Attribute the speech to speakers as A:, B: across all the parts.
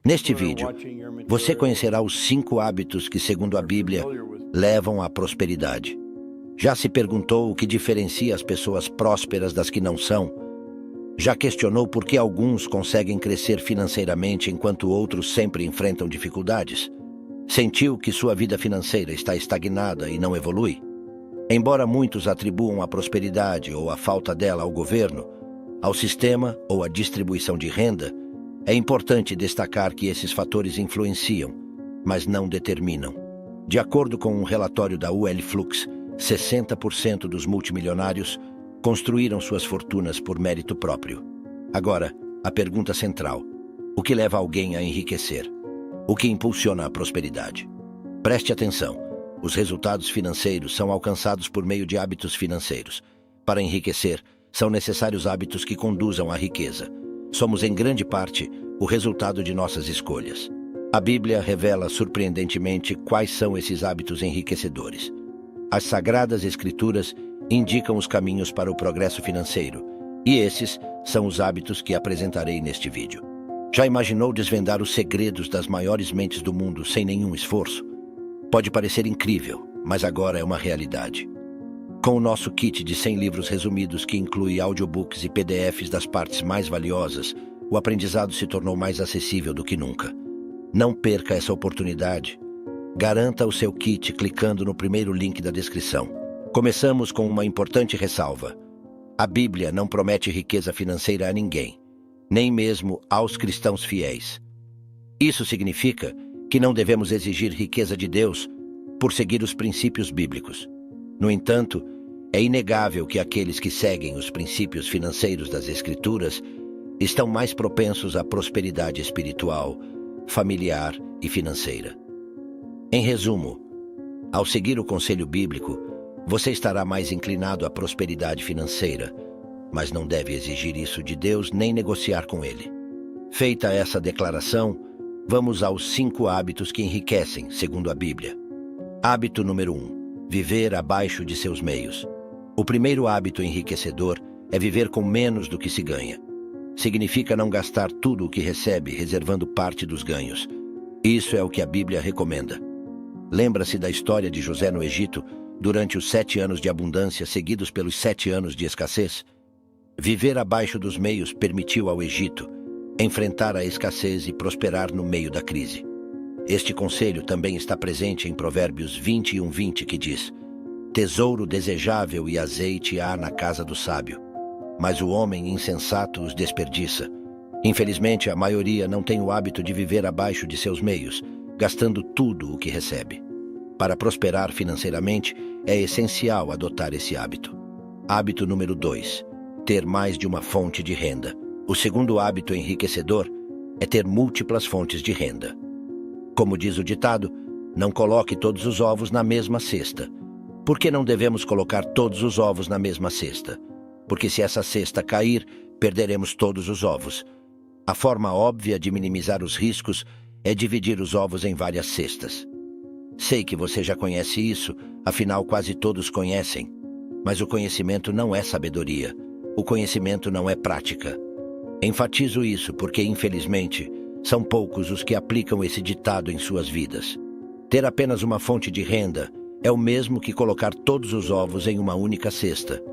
A: Neste vídeo, você conhecerá os 5 hábitos que, segundo a Bíblia, levam à prosperidade. Já se perguntou o que diferencia as pessoas prósperas das que não são? Já questionou por que alguns conseguem crescer financeiramente enquanto outros sempre enfrentam dificuldades? Sentiu que sua vida financeira está estagnada e não evolui? Embora muitos atribuam a prosperidade ou a falta dela ao governo, ao sistema ou à distribuição de renda, é importante destacar que esses fatores influenciam, mas não determinam. De acordo com um relatório da UL Flux, 60% dos multimilionários construíram suas fortunas por mérito próprio. Agora, a pergunta central: o que leva alguém a enriquecer? O que impulsiona a prosperidade? Preste atenção. Os resultados financeiros são alcançados por meio de hábitos financeiros. Para enriquecer, são necessários hábitos que conduzam à riqueza. Somos, em grande parte, o resultado de nossas escolhas. A Bíblia revela surpreendentemente quais são esses hábitos enriquecedores. As Sagradas Escrituras indicam os caminhos para o progresso financeiro, e esses são os hábitos que apresentarei neste vídeo. Já imaginou desvendar os segredos das maiores mentes do mundo sem nenhum esforço? Pode parecer incrível, mas agora é uma realidade. Com o nosso kit de 100 livros resumidos que inclui audiobooks e PDFs das partes mais valiosas, o aprendizado se tornou mais acessível do que nunca. Não perca essa oportunidade. Garanta o seu kit clicando no primeiro link da descrição. Começamos com uma importante ressalva. A Bíblia não promete riqueza financeira a ninguém, nem mesmo aos cristãos fiéis. Isso significa que não devemos exigir riqueza de Deus por seguir os princípios bíblicos. No entanto, é inegável que aqueles que seguem os princípios financeiros das Escrituras estão mais propensos à prosperidade espiritual, familiar e financeira. Em resumo, ao seguir o conselho bíblico, você estará mais inclinado à prosperidade financeira, mas não deve exigir isso de Deus nem negociar com Ele. Feita essa declaração, vamos aos 5 hábitos que enriquecem, segundo a Bíblia. Hábito número 1. Viver abaixo de seus meios. O primeiro hábito enriquecedor é viver com menos do que se ganha. Significa não gastar tudo o que recebe, reservando parte dos ganhos. Isso é o que a Bíblia recomenda. Lembra-se da história de José no Egito, durante os 7 anos de abundância seguidos pelos 7 anos de escassez? Viver abaixo dos meios permitiu ao Egito enfrentar a escassez e prosperar no meio da crise. Este conselho também está presente em Provérbios 21:20, que diz: tesouro desejável e azeite há na casa do sábio, mas o homem insensato os desperdiça. Infelizmente, a maioria não tem o hábito de viver abaixo de seus meios, gastando tudo o que recebe. Para prosperar financeiramente, é essencial adotar esse hábito. Hábito número 2. Ter mais de uma fonte de renda. O segundo hábito enriquecedor é ter múltiplas fontes de renda. Como diz o ditado, não coloque todos os ovos na mesma cesta. Por que não devemos colocar todos os ovos na mesma cesta? Porque se essa cesta cair, perderemos todos os ovos. A forma óbvia de minimizar os riscos é dividir os ovos em várias cestas. Sei que você já conhece isso, afinal quase todos conhecem. Mas o conhecimento não é sabedoria. O conhecimento não é prática. Enfatizo isso porque, infelizmente, são poucos os que aplicam esse ditado em suas vidas. Ter apenas uma fonte de renda é o mesmo que colocar todos os ovos em uma única cesta.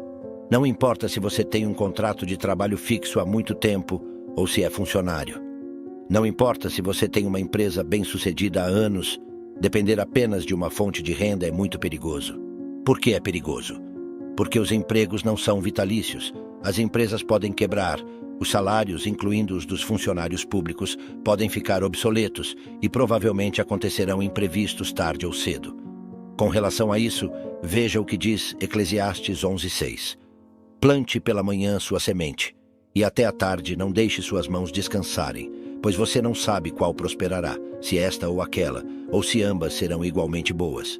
A: Não importa se você tem um contrato de trabalho fixo há muito tempo ou se é funcionário. Não importa se você tem uma empresa bem-sucedida há anos, depender apenas de uma fonte de renda é muito perigoso. Por que é perigoso? Porque os empregos não são vitalícios. As empresas podem quebrar. Os salários, incluindo os dos funcionários públicos, podem ficar obsoletos e provavelmente acontecerão imprevistos tarde ou cedo. Com relação a isso, veja o que diz Eclesiastes 11:6. Plante pela manhã sua semente, e até à tarde não deixe suas mãos descansarem, pois você não sabe qual prosperará, se esta ou aquela, ou se ambas serão igualmente boas.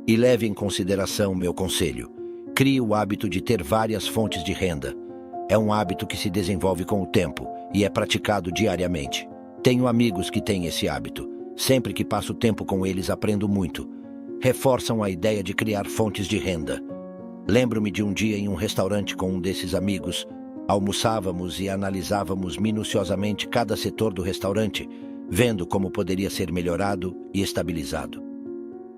A: E leve em consideração meu conselho. Crie o hábito de ter várias fontes de renda. É um hábito que se desenvolve com o tempo e é praticado diariamente. Tenho amigos que têm esse hábito. Sempre que passo tempo com eles, aprendo muito. Reforçam a ideia de criar fontes de renda. Lembro-me de um dia em um restaurante com um desses amigos, Almoçávamos e analisávamos minuciosamente cada setor do restaurante, vendo como poderia ser melhorado e estabilizado.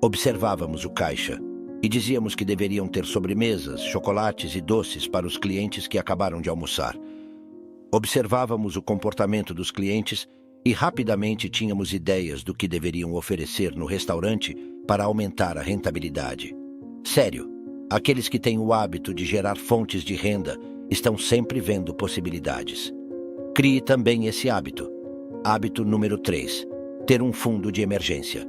A: Observávamos o caixa e dizíamos que deveriam ter sobremesas, chocolates e doces para os clientes que acabaram de almoçar. Observávamos o comportamento dos clientes e rapidamente tínhamos ideias do que deveriam oferecer no restaurante para aumentar a rentabilidade. Sério, aqueles que têm o hábito de gerar fontes de renda estão sempre vendo possibilidades. Crie também esse hábito. Hábito número 3. Ter um fundo de emergência.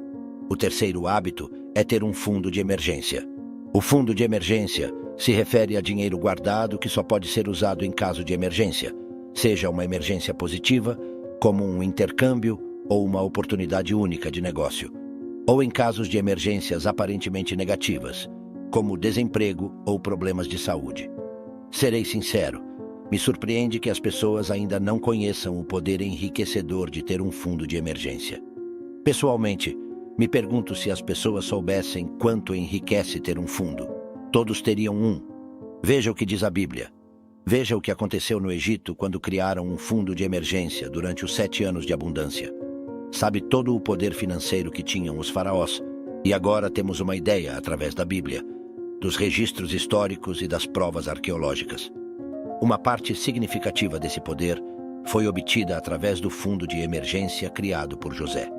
A: O terceiro hábito é ter um fundo de emergência. O fundo de emergência se refere a dinheiro guardado que só pode ser usado em caso de emergência, seja uma emergência positiva, como um intercâmbio ou uma oportunidade única de negócio, ou em casos de emergências aparentemente negativas, como desemprego ou problemas de saúde. Serei sincero, me surpreende que as pessoas ainda não conheçam o poder enriquecedor de ter um fundo de emergência. Pessoalmente, me pergunto se as pessoas soubessem quanto enriquece ter um fundo. Todos teriam um. Veja o que diz a Bíblia. Veja o que aconteceu no Egito quando criaram um fundo de emergência durante os 7 anos de abundância. Sabe todo o poder financeiro que tinham os faraós, e agora temos uma ideia através da Bíblia, dos registros históricos e das provas arqueológicas. Uma parte significativa desse poder foi obtida através do fundo de emergência criado por José.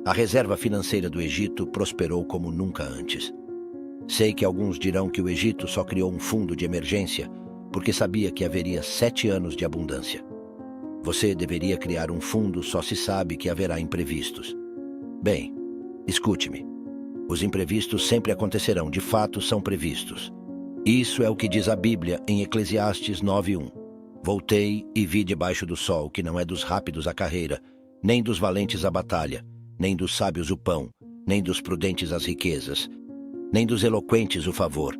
A: A reserva financeira do Egito prosperou como nunca antes. Sei que alguns dirão que o Egito só criou um fundo de emergência porque sabia que haveria 7 anos de abundância. Você deveria criar um fundo, só se sabe que haverá imprevistos. Bem, escute-me. Os imprevistos sempre acontecerão, de fato são previstos. Isso é o que diz a Bíblia em Eclesiastes 9:1. Voltei e vi debaixo do sol que não é dos rápidos a carreira, nem dos valentes a batalha, nem dos sábios o pão, nem dos prudentes as riquezas, nem dos eloquentes o favor,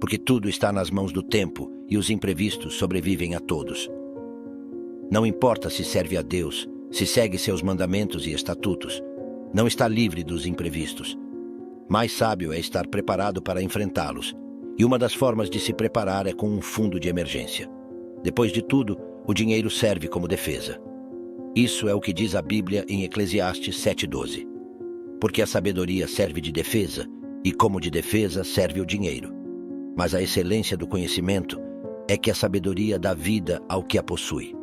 A: porque tudo está nas mãos do tempo e os imprevistos sobrevivem a todos. Não importa se serve a Deus, se segue seus mandamentos e estatutos, não está livre dos imprevistos. Mais sábio é estar preparado para enfrentá-los, e uma das formas de se preparar é com um fundo de emergência. Depois de tudo, o dinheiro serve como defesa. Isso é o que diz a Bíblia em Eclesiastes 7:12. Porque a sabedoria serve de defesa, e como de defesa serve o dinheiro. Mas a excelência do conhecimento é que a sabedoria dá vida ao que a possui.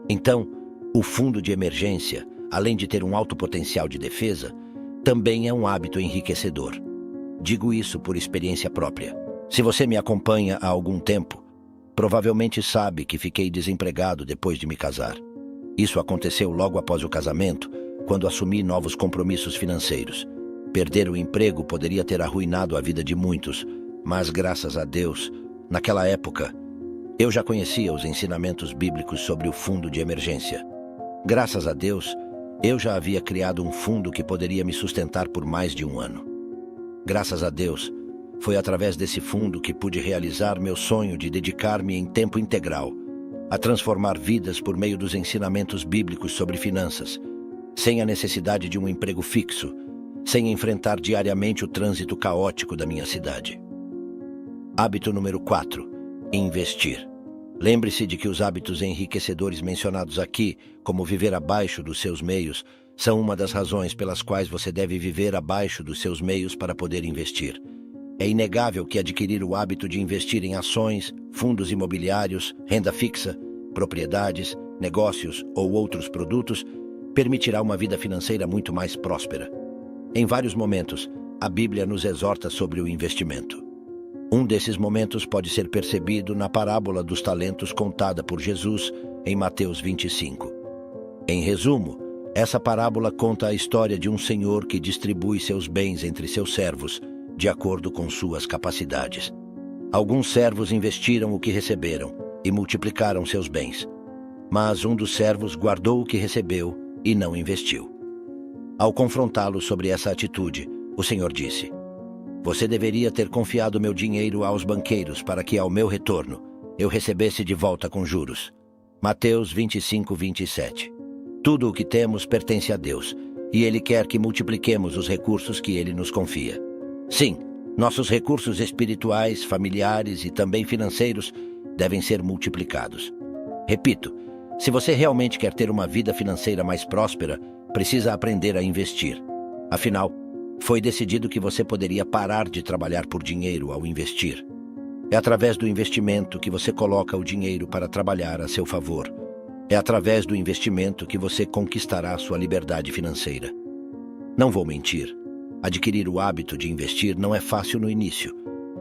A: Então, o fundo de emergência, além de ter um alto potencial de defesa, também é um hábito enriquecedor. Digo isso por experiência própria. Se você me acompanha há algum tempo, provavelmente sabe que fiquei desempregado depois de me casar. Isso aconteceu logo após o casamento, quando assumi novos compromissos financeiros. Perder o emprego poderia ter arruinado a vida de muitos, mas graças a Deus, naquela época, eu já conhecia os ensinamentos bíblicos sobre o fundo de emergência. Graças a Deus, eu já havia criado um fundo que poderia me sustentar por mais de um ano. Graças a Deus, foi através desse fundo que pude realizar meu sonho de dedicar-me em tempo integral a transformar vidas por meio dos ensinamentos bíblicos sobre finanças, sem a necessidade de um emprego fixo, sem enfrentar diariamente o trânsito caótico da minha cidade. Hábito número 4. Investir. Lembre-se de que os hábitos enriquecedores mencionados aqui, como viver abaixo dos seus meios, são uma das razões pelas quais você deve viver abaixo dos seus meios para poder investir. É inegável que adquirir o hábito de investir em ações, fundos imobiliários, renda fixa, propriedades, negócios ou outros produtos permitirá uma vida financeira muito mais próspera. Em vários momentos, a Bíblia nos exorta sobre o investimento. Um desses momentos pode ser percebido na parábola dos talentos contada por Jesus em Mateus 25. Em resumo, essa parábola conta a história de um senhor que distribui seus bens entre seus servos, de acordo com suas capacidades. Alguns servos investiram o que receberam e multiplicaram seus bens, mas um dos servos guardou o que recebeu e não investiu. Ao confrontá-lo sobre essa atitude, o Senhor disse: "Você deveria ter confiado meu dinheiro aos banqueiros para que, ao meu retorno, eu recebesse de volta com juros." Mateus 25:27. Tudo o que temos pertence a Deus, e Ele quer que multipliquemos os recursos que Ele nos confia. Sim, nossos recursos espirituais, familiares e também financeiros devem ser multiplicados. Repito, se você realmente quer ter uma vida financeira mais próspera, precisa aprender a investir. Afinal, foi decidido que você poderia parar de trabalhar por dinheiro ao investir. É através do investimento que você coloca o dinheiro para trabalhar a seu favor. É através do investimento que você conquistará sua liberdade financeira. Não vou mentir. Adquirir o hábito de investir não é fácil no início,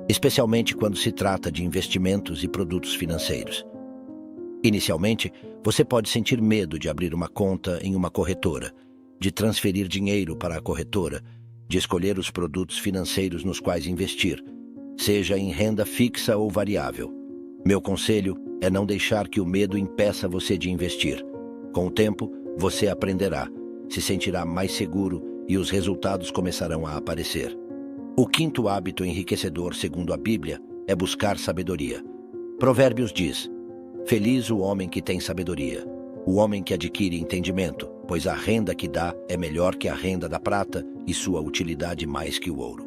A: especialmente quando se trata de investimentos e produtos financeiros. Inicialmente, você pode sentir medo de abrir uma conta em uma corretora, de transferir dinheiro para a corretora, de escolher os produtos financeiros nos quais investir, seja em renda fixa ou variável. Meu conselho é não deixar que o medo impeça você de investir. Com o tempo, você aprenderá, se sentirá mais seguro e os resultados começarão a aparecer. O quinto hábito enriquecedor, segundo a Bíblia, é buscar sabedoria. Provérbios diz: feliz o homem que tem sabedoria, o homem que adquire entendimento, pois a renda que dá é melhor que a renda da prata e sua utilidade mais que o ouro.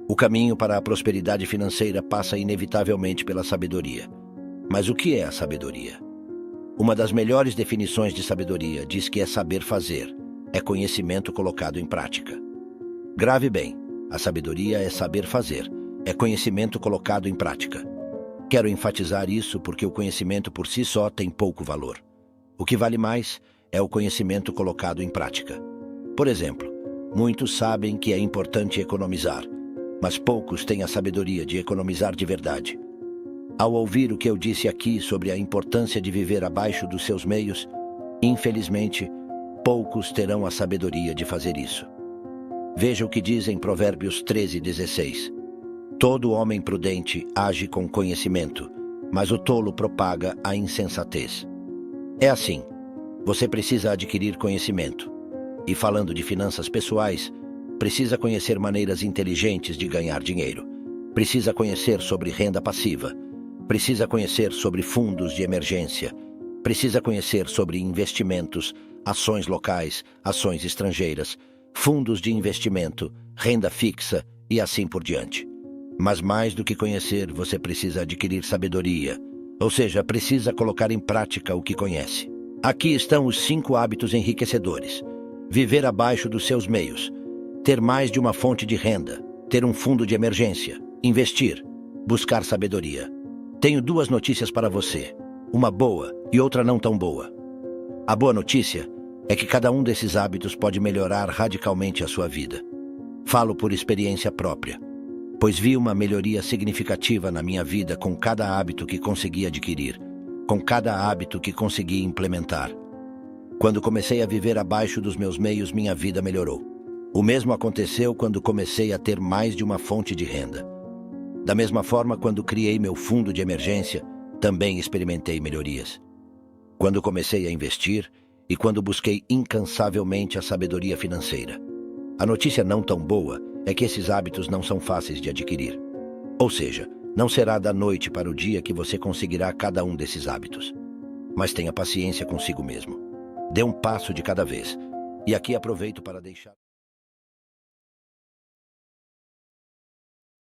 A: O caminho para a prosperidade financeira passa inevitavelmente pela sabedoria. Mas o que é a sabedoria? Uma das melhores definições de sabedoria diz que é saber fazer, é conhecimento colocado em prática. Grave bem, a sabedoria é saber fazer, é conhecimento colocado em prática. Quero enfatizar isso porque o conhecimento por si só tem pouco valor. O que vale mais é o conhecimento colocado em prática. Por exemplo, muitos sabem que é importante economizar, mas poucos têm a sabedoria de economizar de verdade. Ao ouvir o que eu disse aqui sobre a importância de viver abaixo dos seus meios, infelizmente, poucos terão a sabedoria de fazer isso. Veja o que diz em Provérbios 13:16. Todo homem prudente age com conhecimento, mas o tolo propaga a insensatez. É assim, você precisa adquirir conhecimento. E falando de finanças pessoais, precisa conhecer maneiras inteligentes de ganhar dinheiro. Precisa conhecer sobre renda passiva. Precisa conhecer sobre fundos de emergência. Precisa conhecer sobre investimentos, ações locais, ações estrangeiras, fundos de investimento, renda fixa e assim por diante. Mas mais do que conhecer, você precisa adquirir sabedoria, ou seja, precisa colocar em prática o que conhece. Aqui estão os 5 hábitos enriquecedores. Viver abaixo dos seus meios, ter mais de uma fonte de renda, ter um fundo de emergência, investir, buscar sabedoria. Tenho 2 notícias para você, uma boa e outra não tão boa. A boa notícia é que cada um desses hábitos pode melhorar radicalmente a sua vida. Falo por experiência própria, pois vi uma melhoria significativa na minha vida com cada hábito que consegui adquirir, com cada hábito que consegui implementar. Quando comecei a viver abaixo dos meus meios, minha vida melhorou. O mesmo aconteceu quando comecei a ter mais de uma fonte de renda. Da mesma forma, quando criei meu fundo de emergência, também experimentei melhorias. Quando comecei a investir e quando busquei incansavelmente a sabedoria financeira. A notícia não tão boa é que esses hábitos não são fáceis de adquirir. Ou seja, não será da noite para o dia que você conseguirá cada um desses hábitos. Mas tenha paciência consigo mesmo. Dê um passo de cada vez. E aqui aproveito para deixar...